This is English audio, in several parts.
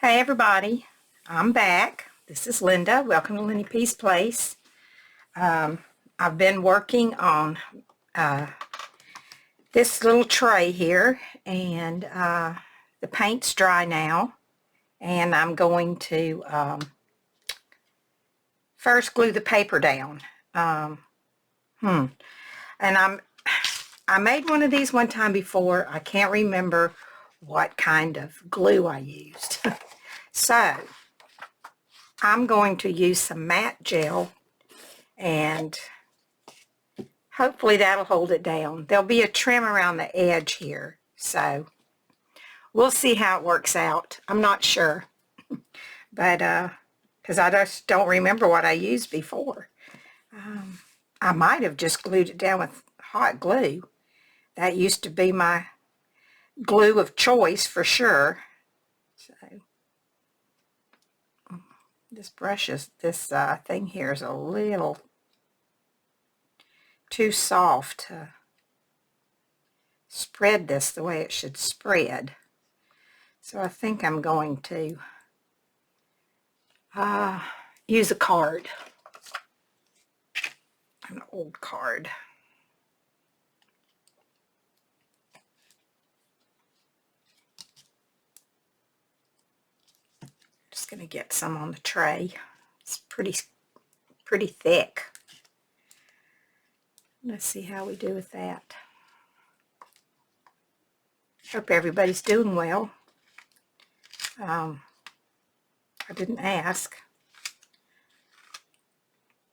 Hey everybody, I'm back. This is Linda. Welcome to Lindy P's Place. I've been working on this little tray here, and the paint's dry now, and I'm going to first glue the paper down. And I made one of these one time before. I can't remember what kind of glue I used. So I'm going to use some matte gel, and hopefully that'll hold it down. There'll be a trim around the edge here, so we'll see how it works out. I'm not sure, but because I just don't remember what I used before. I might have just glued it down with hot glue. That used to be my glue of choice for sure. So this thing here is a little too soft to spread this the way it should spread. So I think I'm going to use a card, an old card. Just going to get some on the tray. It's pretty thick. Let's see how we do with that. Hope everybody's doing well. I didn't ask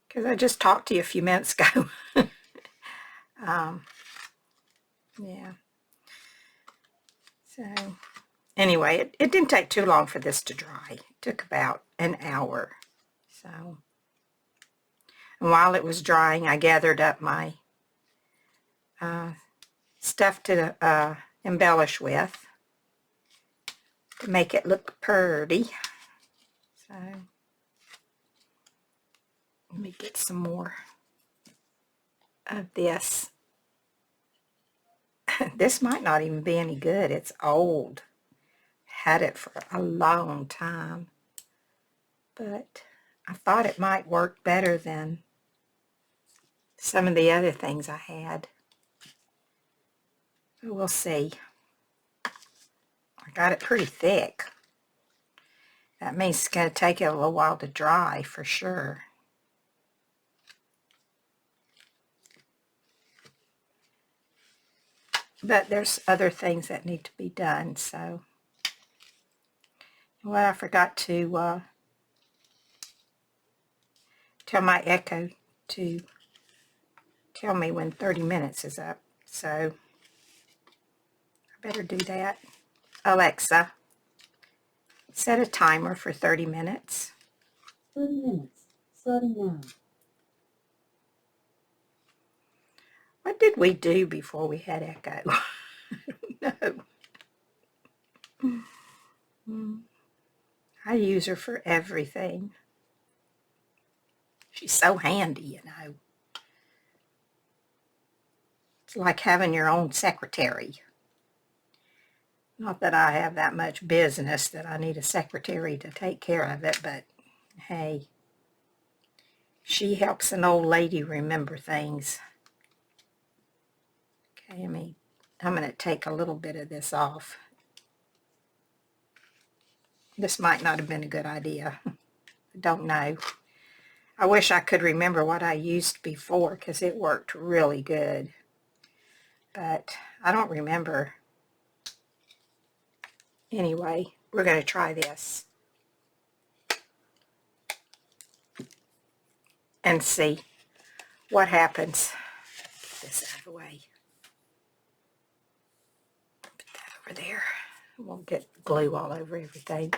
because I just talked to you a few minutes ago. Yeah. So anyway, it didn't take too long for this to dry. It took about an hour. So, and while it was drying, I gathered up my stuff to embellish with to make it look pretty. So let me get some more of this. This might not even be any good. It's old. Had it for a long time. But I thought it might work better than some of the other things I had. So we'll see. I got it pretty thick. That means it's going to take it a little while to dry for sure. But there's other things that need to be done, so. Well, I forgot to tell my Echo to tell me when 30 minutes is up, so I better do that. Alexa, set a timer for 30 minutes. 30 minutes, starting now. What did we do before we had Echo? I don't know. I use her for everything. She's so handy, you know. It's like having your own secretary. Not that I have that much business that I need a secretary to take care of it, but hey, she helps an old lady remember things. Okay, I'm going to take a little bit of this off. This might not have been a good idea. I don't know. I wish I could remember what I used before because it worked really good. But I don't remember. Anyway, we're going to try this and see what happens. Get this out of the way. Put that over there. I won't get glue all over everything.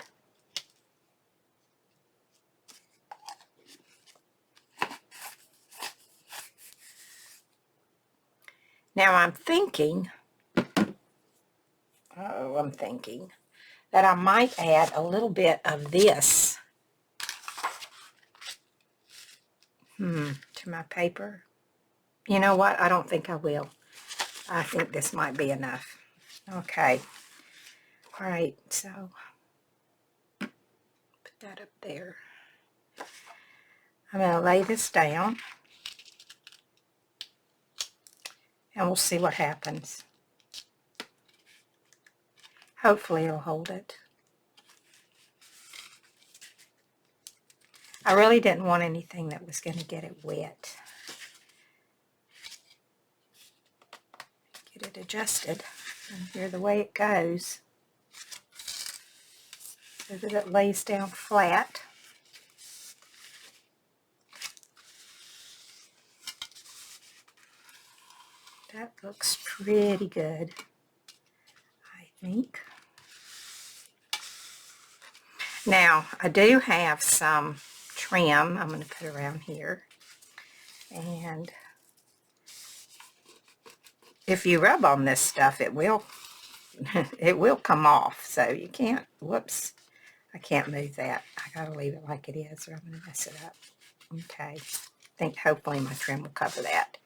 Now I'm thinking that I might add a little bit of this to my paper. You know what? I don't think I will. I think this might be enough. Okay. All right, so that up there. I'm going to lay this down and we'll see what happens. Hopefully it'll hold it. I really didn't want anything that was going to get it wet. Get it adjusted. And here the way it goes, so that it lays down flat. That looks pretty good, I think. Now, I do have some trim I'm going to put around here. And if you rub on this stuff, it will it will come off. So you can't, whoops, I can't move that. I got to leave it like it is or I'm going to mess it up. Okay, I think hopefully my trim will cover that.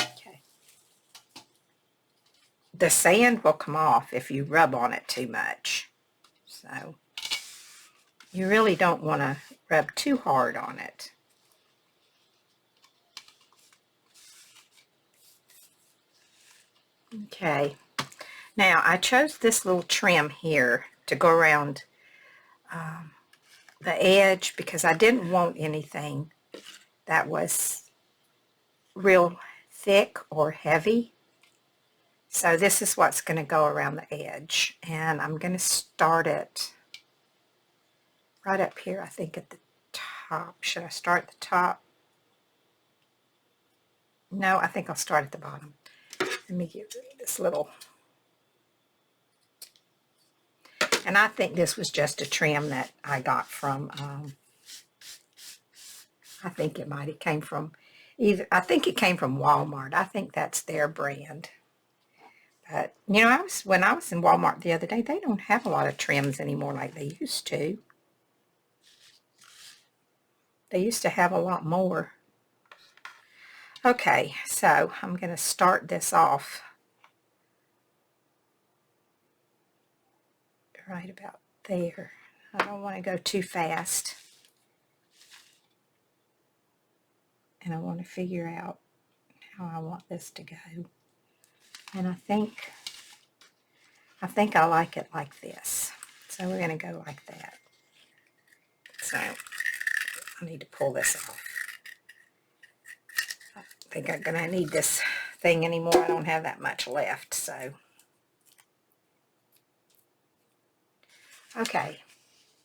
Okay. The sand will come off if you rub on it too much. So you really don't want to rub too hard on it. Okay, now I chose this little trim here to go around the edge because I didn't want anything that was real thick or heavy. So this is what's going to go around the edge, and I'm going to start it right up here, I think at the top. Should I start at the top? No, I think I'll start at the bottom. Let me get rid of this little. And I think this was just a trim that I got from, I think it might have came from I think it came from Walmart. I think that's their brand. But, you know, when I was in Walmart the other day, they don't have a lot of trims anymore like they used to. They used to have a lot more. Okay, so I'm going to start this off right about there. I don't want to go too fast. And I want to figure out how I want this to go. And I think I like it like this. So we're going to go like that. So I need to pull this off. I think I'm going to need this thing anymore. I don't have that much left. So, okay.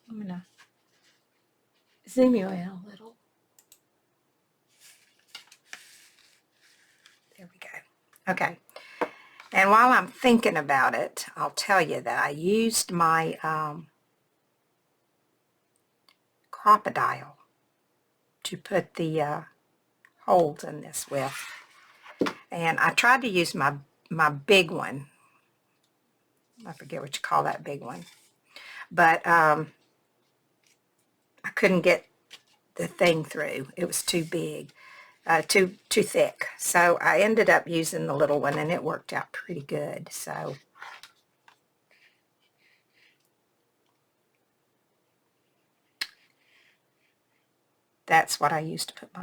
I'm going to zoom you in a little. There we go. Okay. And while I'm thinking about it, I'll tell you that I used my crocodile to put the holes in this with. And I tried to use my big one. I forget what you call that big one. But I couldn't get the thing through. It was too big, too thick. So I ended up using the little one, and it worked out pretty good. So that's what I used to put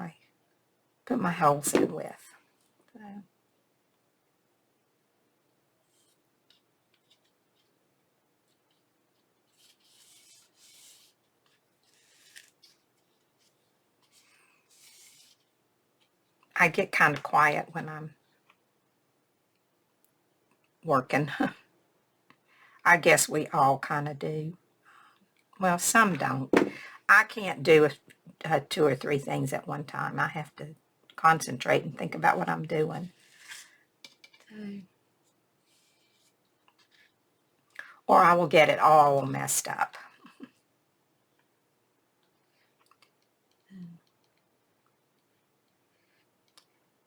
my holes in with. So. I get kind of quiet when I'm working. I guess we all kind of do. Well, some don't. I can't do 2 or 3 things at one time. I have to concentrate and think about what I'm doing. Or I will get it all messed up.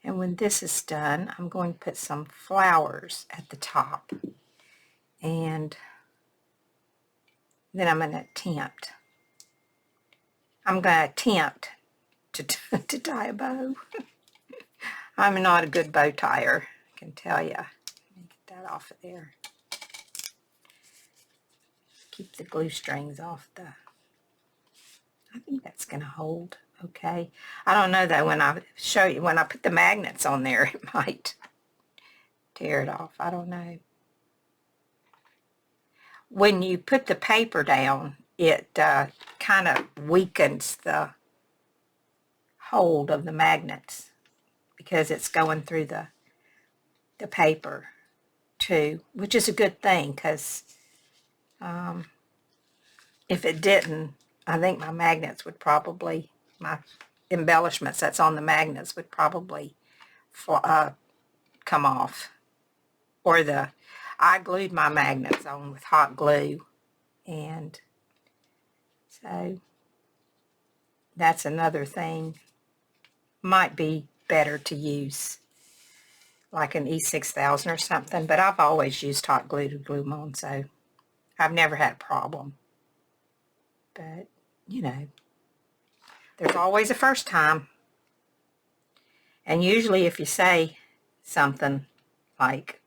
And when this is done, I'm going to put some flowers at the top. And then I'm going to attempt to tie a bow. I'm not a good bow tire, I can tell you. Let me get that off of there. keep the glue strings off the... I think that's going to hold okay. I don't know though, when I show you, when I put the magnets on there, it might tear it off. I don't know. When you put the paper down, it kind of weakens the hold of the magnets because it's going through the paper too, which is a good thing because if it didn't, I think my magnets would probably, my embellishments that's on the magnets would probably come off. Or I glued my magnets on with hot glue, and so that's another thing. Might be better to use like an E6000 or something, but I've always used hot glue to glue them on, so I've never had a problem. But, you know, there's always a first time. And usually if you say something like,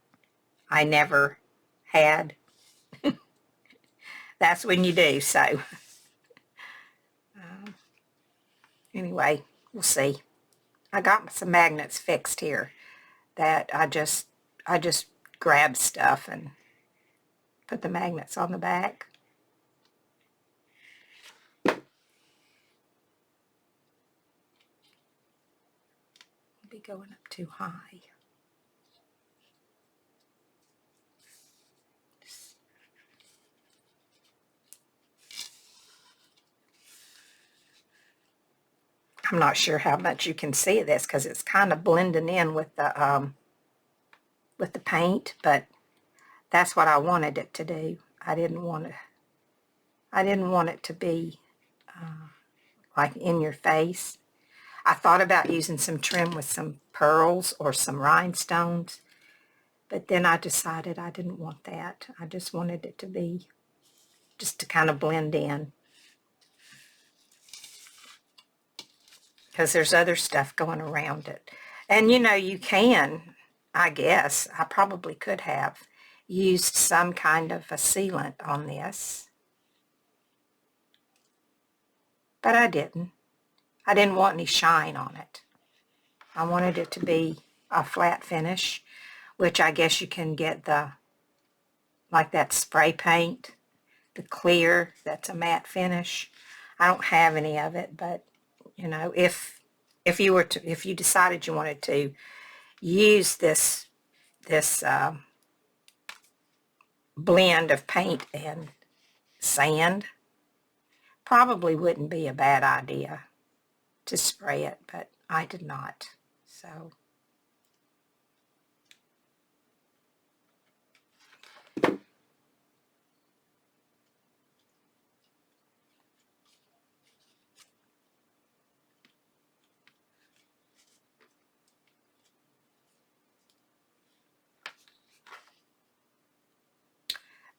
I never had, that's when you do. So, anyway, we'll see. I got some magnets fixed here that I just grab stuff and put the magnets on the back. Be going up too high. I'm not sure how much you can see this because it's kind of blending in with the paint, but that's what I wanted it to do. I didn't want it to be like in your face. I thought about using some trim with some pearls or some rhinestones, but then I decided I didn't want that. I just wanted it to be just to kind of blend in, because there's other stuff going around it. And you know, you can, I guess, I probably could have used some kind of a sealant on this, but I didn't. I didn't want any shine on it. I wanted it to be a flat finish, which I guess you can get like that spray paint, the clear, that's a matte finish. I don't have any of it, but you know, if you decided you wanted to use this blend of paint and sand, probably wouldn't be a bad idea to spray it, but I did not. So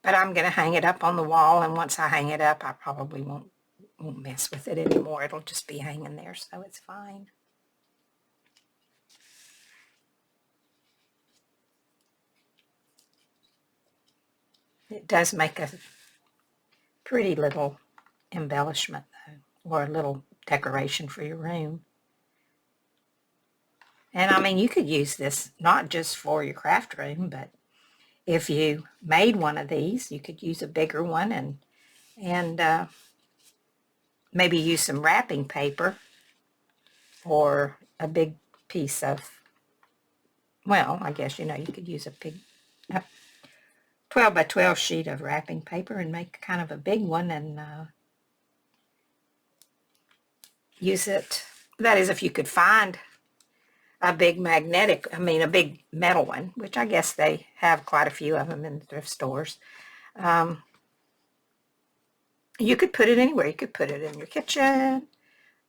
but I'm going to hang it up on the wall, and once I hang it up, I probably won't mess with it anymore. It'll just be hanging there, so it's fine. It does make a pretty little embellishment, though, or a little decoration for your room. And I mean, you could use this not just for your craft room, but if you made one of these, you could use a bigger one and maybe use some wrapping paper or a big piece of, well, I guess, you know, you could use a big 12 by 12 sheet of wrapping paper and make kind of a big one and use it. That is, if you could find a big a big metal one, which I guess they have quite a few of them in the thrift stores. You could put it anywhere. You could put it in your kitchen.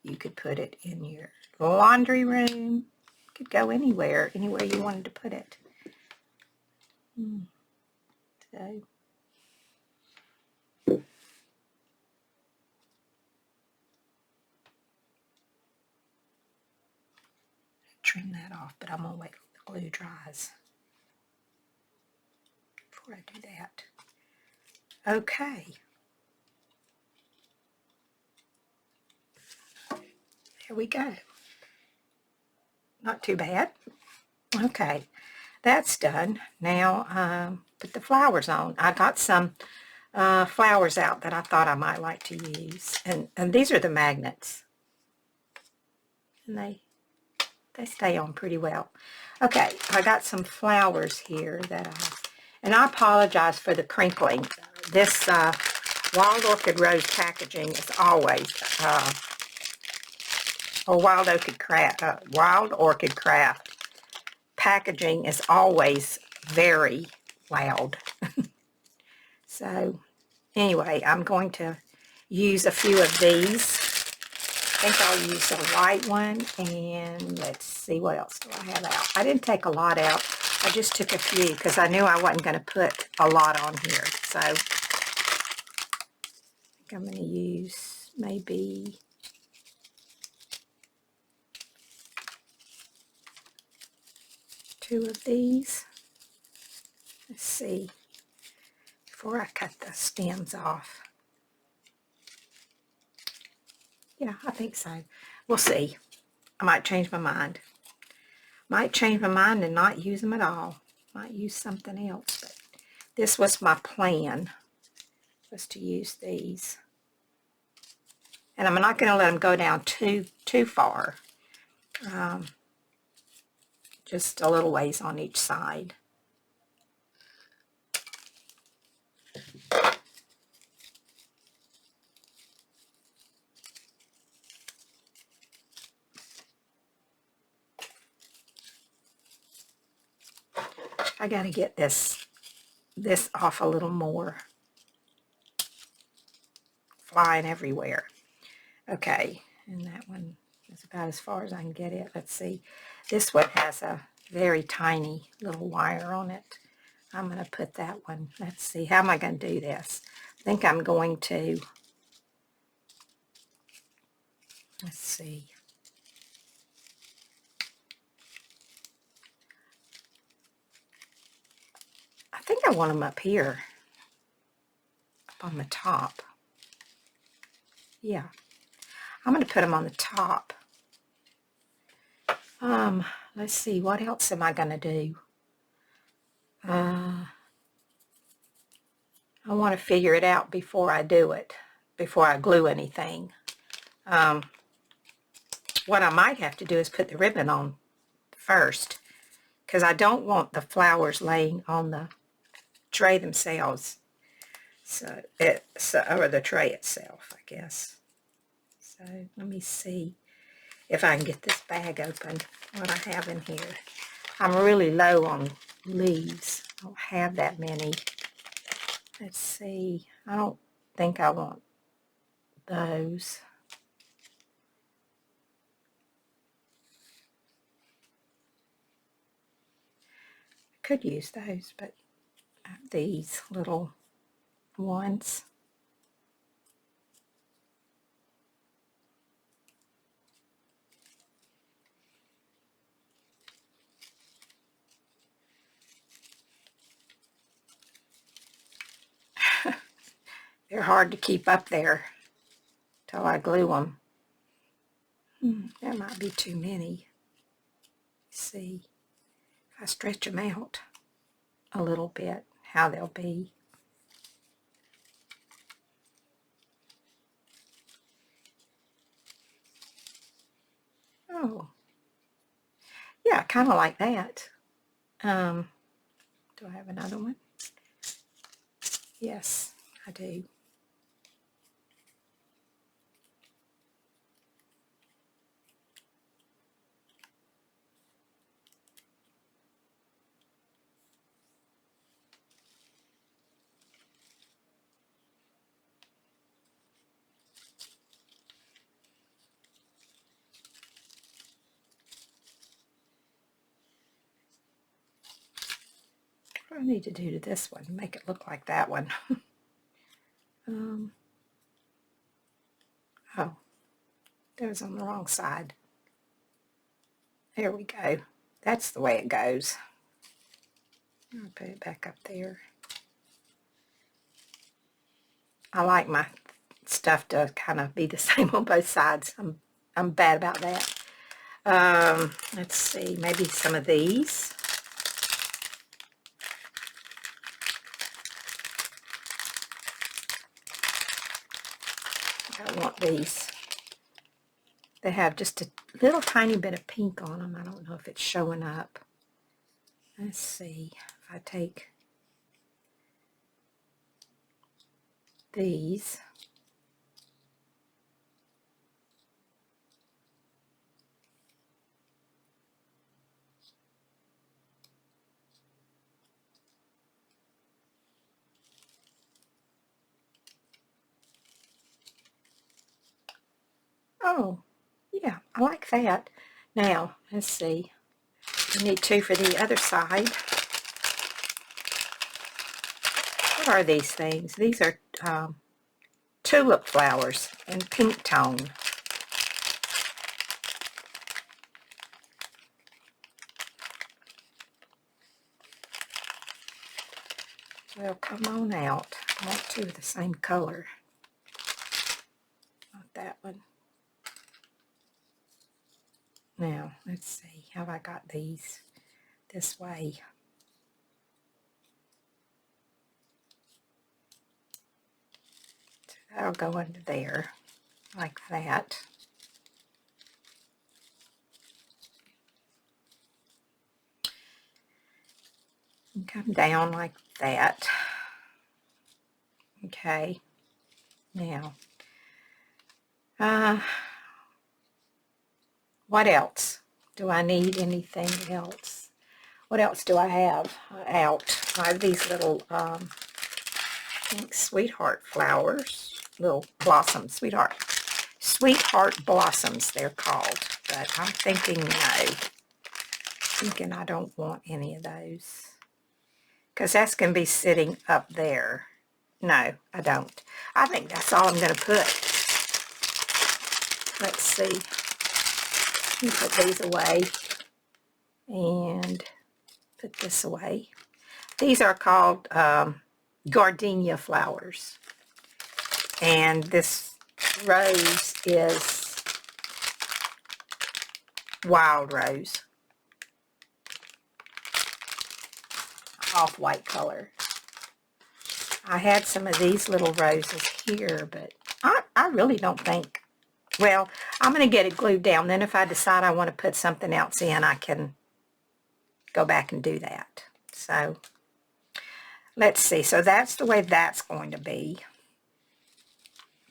You could put it in your laundry room. You could go anywhere you wanted to put it. So, trim that off, but I'm going to wait till the glue dries before I do that. Okay. There we go. Not too bad. Okay, that's done. Now, put the flowers on. I got some flowers out that I thought I might like to use. And these are the magnets. And they stay on pretty well. Okay, I got some flowers here and I apologize for the crinkling. This Wild Orchid Rose packaging is always, or Wild Orchid Craft packaging is always very loud. So anyway, I'm going to use a few of these. I think I'll use a white one, and let's see, what else do I have out? I didn't take a lot out. I just took a few because I knew I wasn't going to put a lot on here. So I think I'm going to use maybe two of these. Let's see, before I cut the stems off. Yeah, I think so. We'll see. I might change my mind. Might change my mind and not use them at all. Might use something else, but this was my plan, was to use these. And I'm not going to let them go down too far. Just a little ways on each side. I got to get this off a little more. Flying everywhere. Okay, and that one is about as far as I can get it. Let's see. This one has a very tiny little wire on it. I'm going to put that one. Let's see. How am I going to do this? I think I'm going to, let's see. I think I want them up here, up on the top. Yeah, I'm going to put them on the top. Let's see, what else am I going to do? I want to figure it out before I do it, before I glue anything. What I might have to do is put the ribbon on first, because I don't want the flowers laying on the tray themselves. Or the tray itself, I guess. So let me see if I can get this bag open, what I have in here. I'm really low on leaves. I don't have that many. Let's see. I don't think I want those. I could use those, but these little ones. They're hard to keep up there till I glue them. That might be too many. Let's see if I stretch them out a little bit, how they'll be. Oh, yeah, kind of like that. Do I have another one? Yes, I do. What do I need to do to this one? Make it look like that one. Oh, that was on the wrong side. There we go. That's the way it goes. I'll put it back up there. I like my stuff to kind of be the same on both sides. I'm I'm bad about that. Let's see, maybe some of these. I want these. They have just a little tiny bit of pink on them. I don't know if it's showing up. Let's see if I take these. Oh, yeah, I like that. Now, let's see. I need two for the other side. What are these things? These are tulip flowers in pink tone. Well, come on out. I want two of the same color. Not that one. Now, let's see how I got these this way. So that'll go under there, like that. And come down like that. Okay. Now, what else? Do I need anything else? What else do I have out? I have these little, I think, sweetheart flowers, little blossoms, sweetheart blossoms they're called. But I'm thinking no. Thinking I don't want any of those. Because that's going to be sitting up there. No, I don't. I think that's all I'm going to put. Let's see. Let me put these away. And put this away. These are called gardenia flowers. And this rose is wild rose. Off-white color. I had some of these little roses here, but I really don't think, well, I'm going to get it glued down. Then if I decide I want to put something else in, I can go back and do that. So, let's see. So that's the way that's going to be.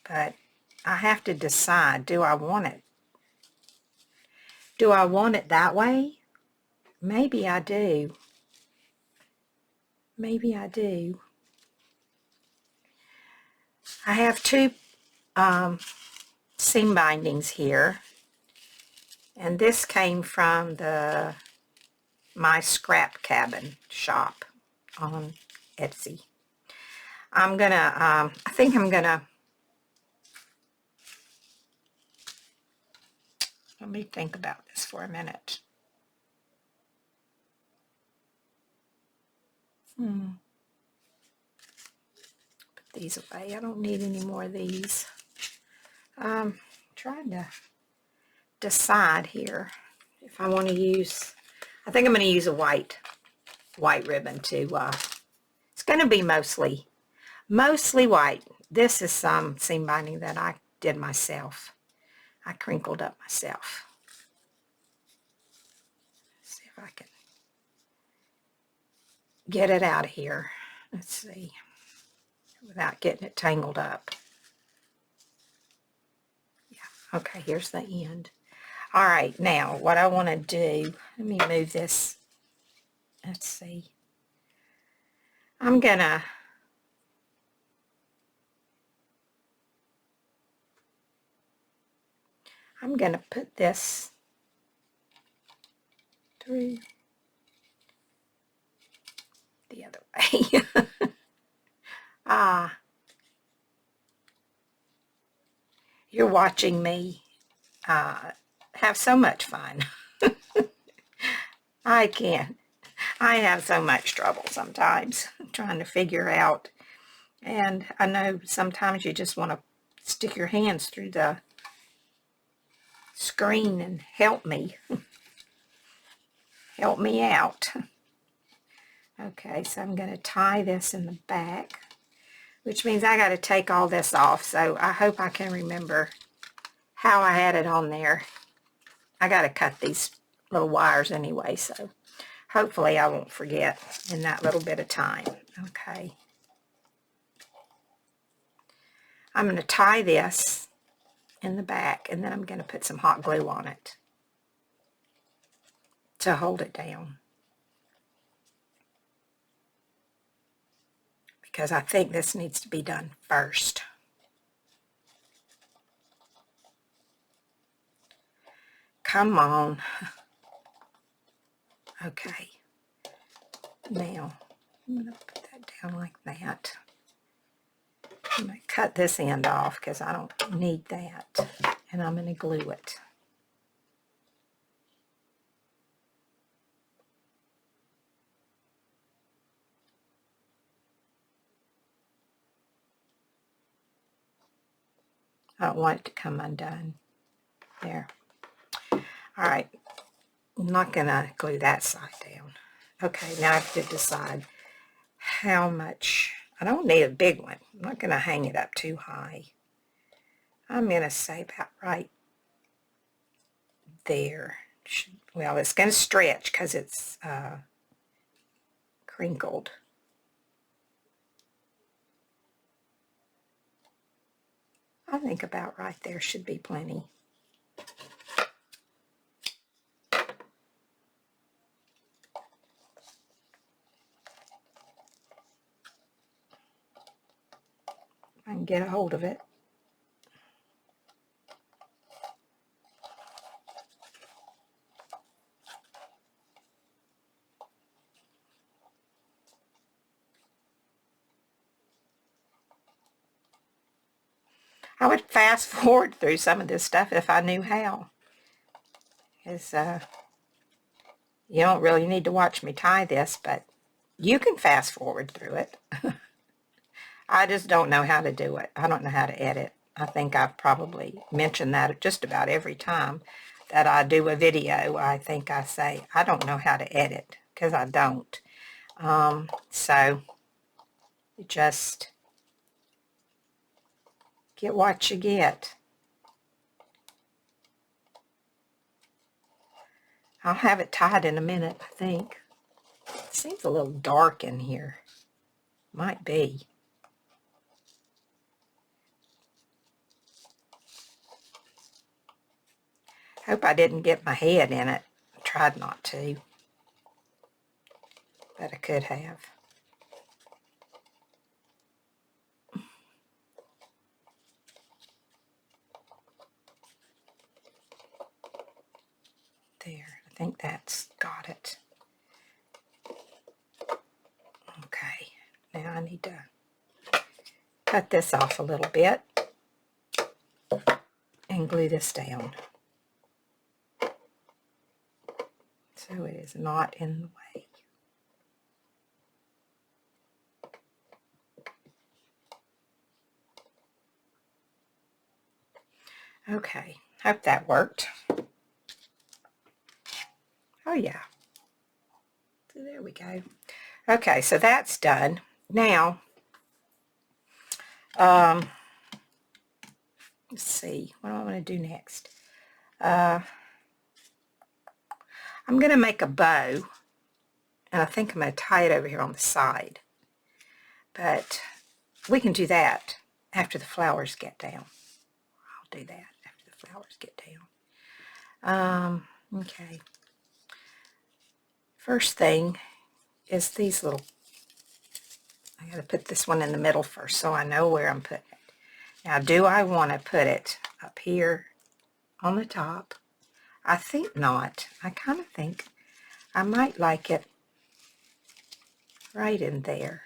But I have to decide, do I want it? Do I want it that way? Maybe I do. Maybe I do. I have two seam bindings here, and this came from my scrap cabin shop on Etsy. I'm gonna I think I'm gonna, let me think about this for a minute. Put these away. I don't need any more of these. Trying to decide here if I want to use, I think I'm going to use a white ribbon to, it's going to be mostly white. This is some seam binding that I did myself. I crinkled up myself. Let's see if I can get it out of here. Let's see, without getting it tangled up. Yeah, okay, here's the end. All right, now what I want to do, let me move this. Let's see. I'm gonna put this through the other way. You're watching me have so much fun. I have so much trouble sometimes trying to figure out, and I know sometimes you just want to stick your hands through screen and help me. Help me out. Okay, so I'm going to tie this in the back, which means I got to take all this off. So I hope I can remember how I had it on there. I got to cut these little wires anyway, so hopefully I won't forget in that little bit of time. Okay. I'm going to tie this in the back, and then I'm going to put some hot glue on it to hold it down, because I think this needs to be done first. Come on. Okay. Now, I'm going to put that down like that. I'm going to cut this end off because I don't need that. And I'm going to glue it. I don't want it to come undone. There. All right. I'm not going to glue that side down. Okay, now I have to decide how much. I don't need a big one. I'm not going to hang it up too high. I'm going to say about right there. Well, it's going to stretch because it's crinkled. I think about right there should be plenty. I can get a hold of it. I would fast forward through some of this stuff if I knew how. Because you don't really need to watch me tie this, but you can fast forward through it. I just don't know how to do it. I don't know how to edit. I think I've probably mentioned that just about every time that I do a video. I think I say, I don't know how to edit, because I don't. So you just get what you get. I'll have it tied in a minute, I think. It seems a little dark in here. Might be. Hope I didn't get my head in it. I tried not to, but I could have. There, I think that's got it. Okay, now I need to cut this off a little bit and glue this down so it is not in the way. Okay, hope that worked. Oh yeah. So there we go. Okay, so that's done. Now, let's see, what do I want to do next? I'm going to make a bow, and I think I'm going to tie it over here on the side. But we can do that after the flowers get down. I'll do that after the flowers get down. Okay. First thing is these little, I got to put this one in the middle first so I know where I'm putting it. Now, do I want to put it up here on the top? I think not. I kind of think I might like it right in there.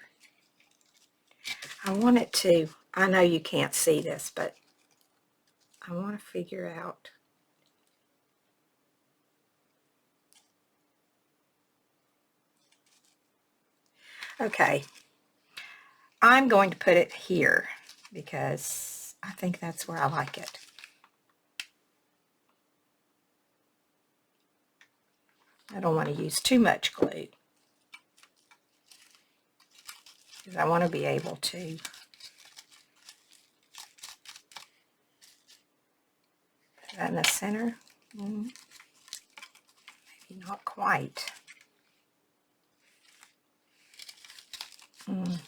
I want it to, I know you can't see this, but I want to figure out. Okay, I'm going to put it here because I think that's where I like it. I don't want to use too much glue, because I want to be able to put that in the center. Maybe not quite. I'm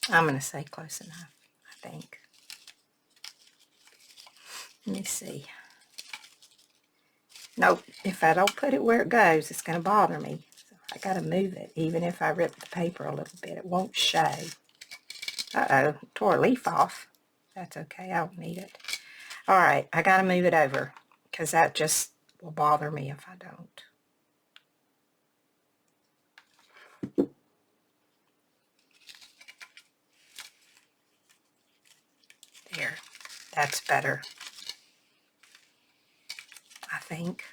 going to say close enough, I think. Let me see. Nope, if I don't put it where it goes, it's going to bother me. So I got to move it. Even if I rip the paper a little bit, it won't show. Uh-oh, tore a leaf off. That's okay, I don't need it. All right, I got to move it over, because that just will bother me if I don't. There, that's better, I think.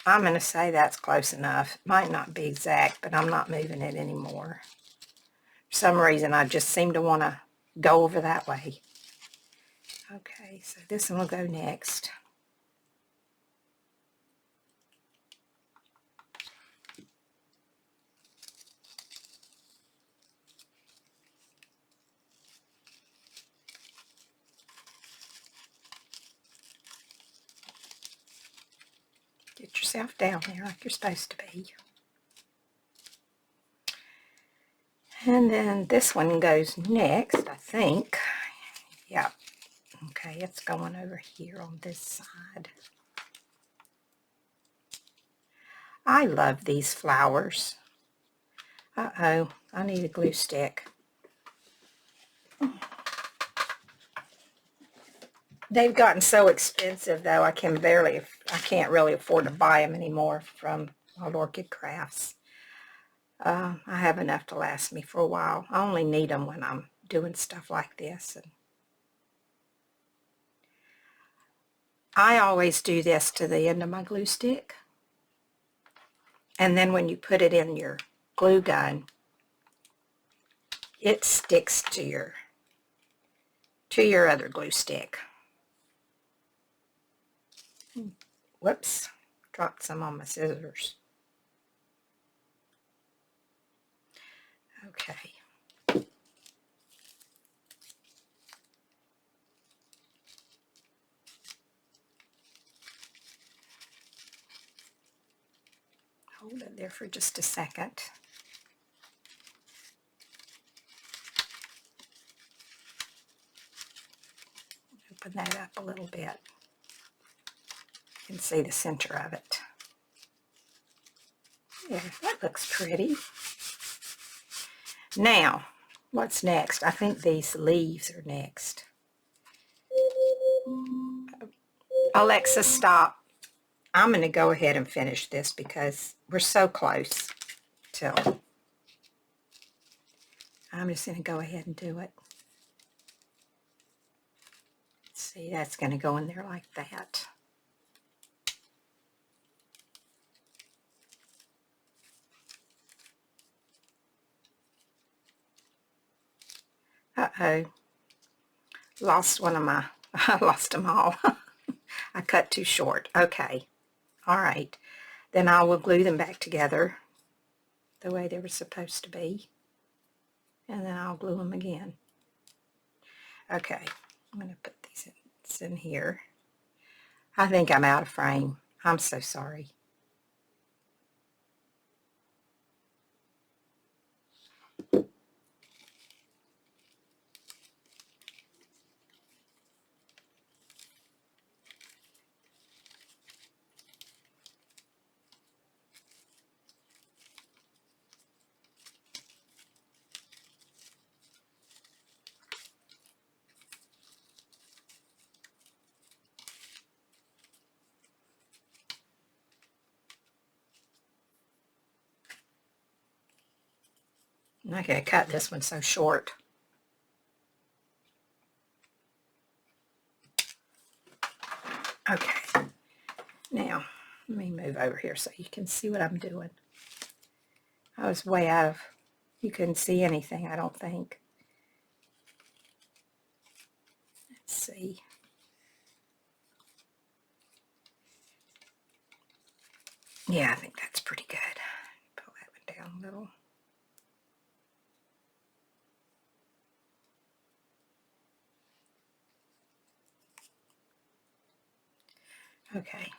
I'm going to say that's close enough. Might not be exact, but I'm not moving it anymore. For some reason, I just seem to want to go over that way. Okay, so this one will go next. Get yourself down there like you're supposed to be. And then this one goes next, I think. Yep. Okay, it's going over here on this side. I love these flowers. Uh-oh, I need a glue stick. They've gotten so expensive, though, I can't really afford to buy them anymore from Wild Orchid Crafts. I have enough to last me for a while. I only need them when I'm doing stuff like this. And I always do this to the end of my glue stick. And then when you put it in your glue gun, it sticks to your other glue stick. Whoops, dropped some on my scissors. Okay. Hold it there for just a second. Open that up a little bit. You can see the center of it. Yeah, that looks pretty. Now, what's next? I think these leaves are next. Alexa, stop. I'm going to go ahead and finish this because we're so close till. I'm just going to go ahead and do it. See, that's going to go in there like that. Uh-oh. Lost one of my, I lost them all. I cut too short. Okay. All right. Then I will glue them back together the way they were supposed to be. And then I'll glue them again. Okay. I'm going to put these in here. I think I'm out of frame. I'm so sorry. I'm not going to cut this one so short. Okay. Now, let me move over here so you can see what I'm doing. I was way out of, you couldn't see anything, I don't think. Let's see. Yeah, I think that's pretty good. Pull that one down a little. Okay.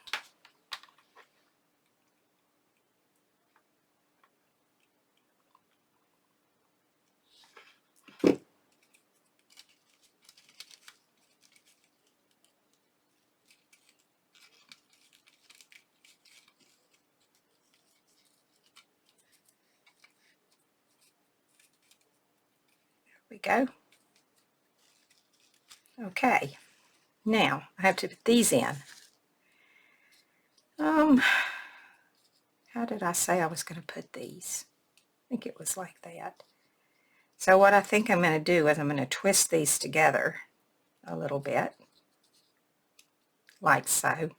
We go. Okay, now I have to put these in. How did I say I was going to put these? I think it was like that. So what I think I'm going to do is I'm going to twist these together a little bit, like so.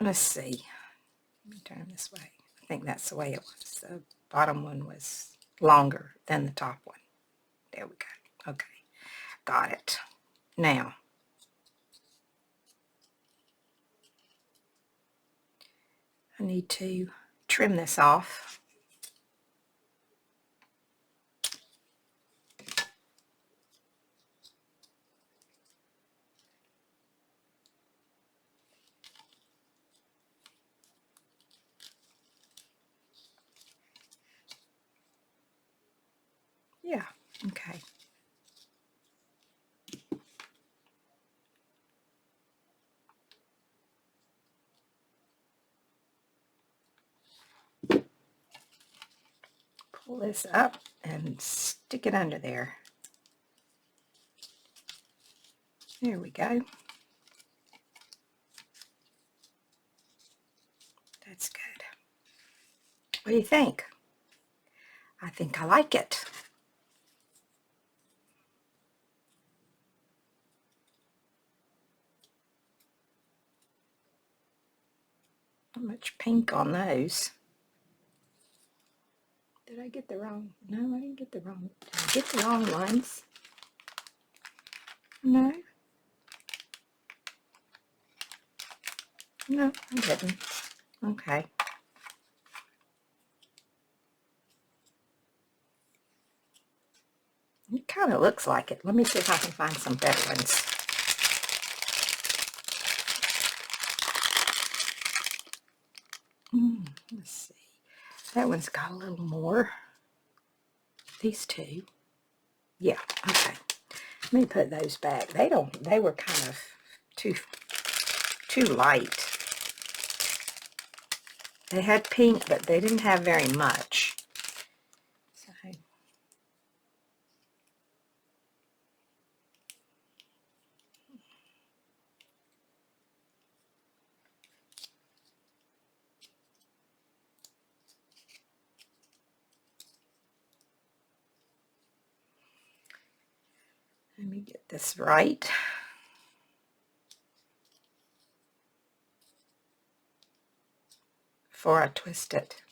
Let's see. Let me turn this way. I think that's the way it was. The bottom one was longer than the top one. There we go. Okay, got it. Now, I need to trim this off. Yeah, okay. Pull this up and stick it under there. There we go. That's good. What do you think? I think I like it. Not much pink on those. Did I get the wrong? No, I didn't get the wrong. Did I get the wrong ones? No. No, I didn't. Okay. It kind of looks like it. Let me see if I can find some better ones. Let's see. That one's got a little more. These two. Yeah, okay. Let me put those back. They were kind of too light. They had pink, but they didn't have very much. So let me get this right. Before I twist it.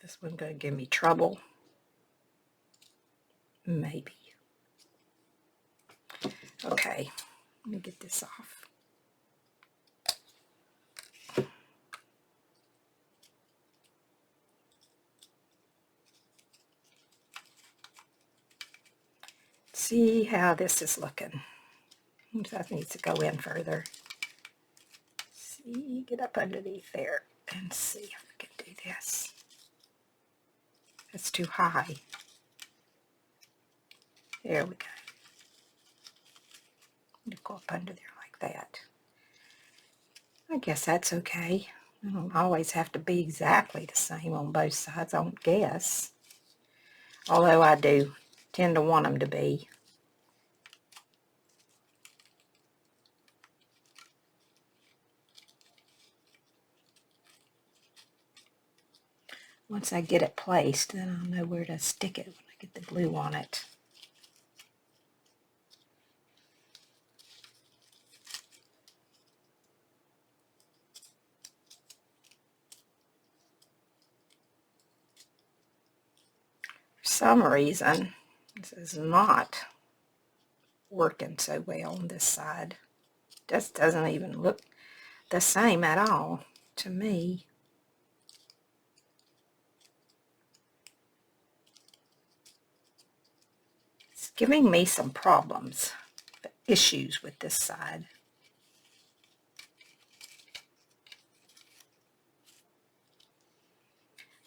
This one gonna give me trouble. Maybe. Okay, let me get this off. See how this is looking. That needs to go in further. See, get up underneath there and see if we can do this. That's too high. There we go. You go up under there like that. I guess that's okay. I don't always have to be exactly the same on both sides, I don't guess. Although I do tend to want them to be. Once I get it placed, then I'll know where to stick it when I get the glue on it. some reason, this is not working so well on this side. Just doesn't even look the same at all to me. It's giving me some problems, issues with this side.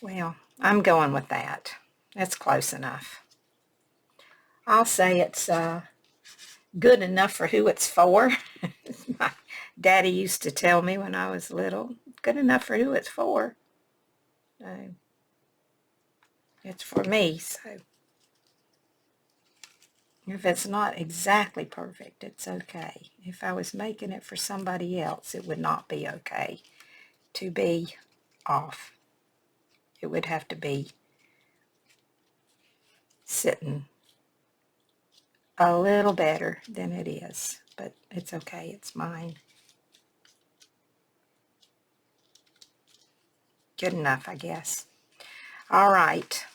Well, I'm going with that. That's close enough. I'll say it's good enough for who it's for. My daddy used to tell me when I was little, good enough for who it's for. So it's for me, so if it's not exactly perfect, it's okay. If I was making it for somebody else, it would not be okay to be off. It would have to be sitting a little better than it is, but it's okay, it's mine. Good enough, I guess. All right.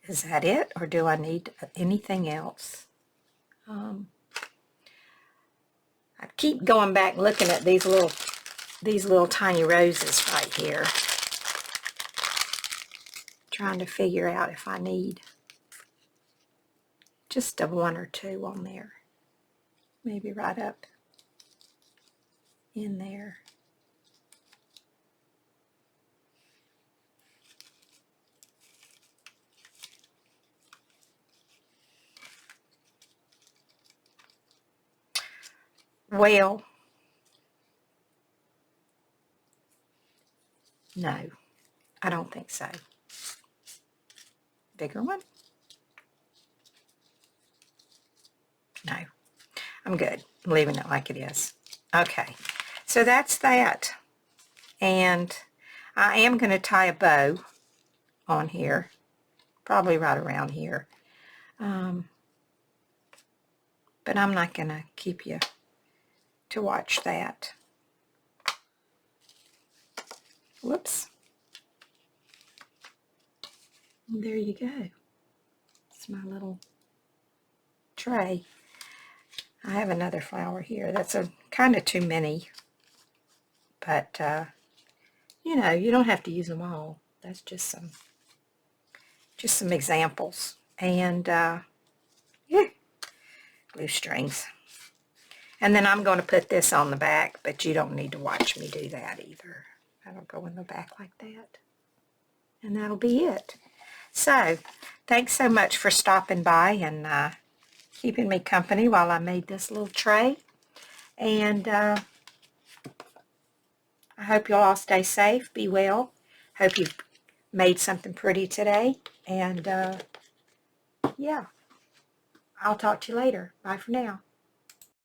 Is that it, or do I need anything else? I keep going back looking at these little tiny roses right here, trying to figure out if I need just a one or two on there, maybe right up in there. Well, no, I don't think so. Bigger one? No, I'm good. I'm leaving it like it is. Okay, so that's that. And I am going to tie a bow on here, probably right around here. But I'm not going to keep you to watch that. Whoops. There you go. It's my little tray. I have another flower here. That's a kind of too many. But, you know, you don't have to use them all. That's just some examples. And, yeah, glue strings. And then I'm going to put this on the back, but you don't need to watch me do that either. That'll go in the back like that. And that'll be it. So, thanks so much for stopping by and keeping me company while I made this little tray. And I hope you'll all stay safe, be well. Hope you've made something pretty today. And yeah, I'll talk to you later. Bye for now.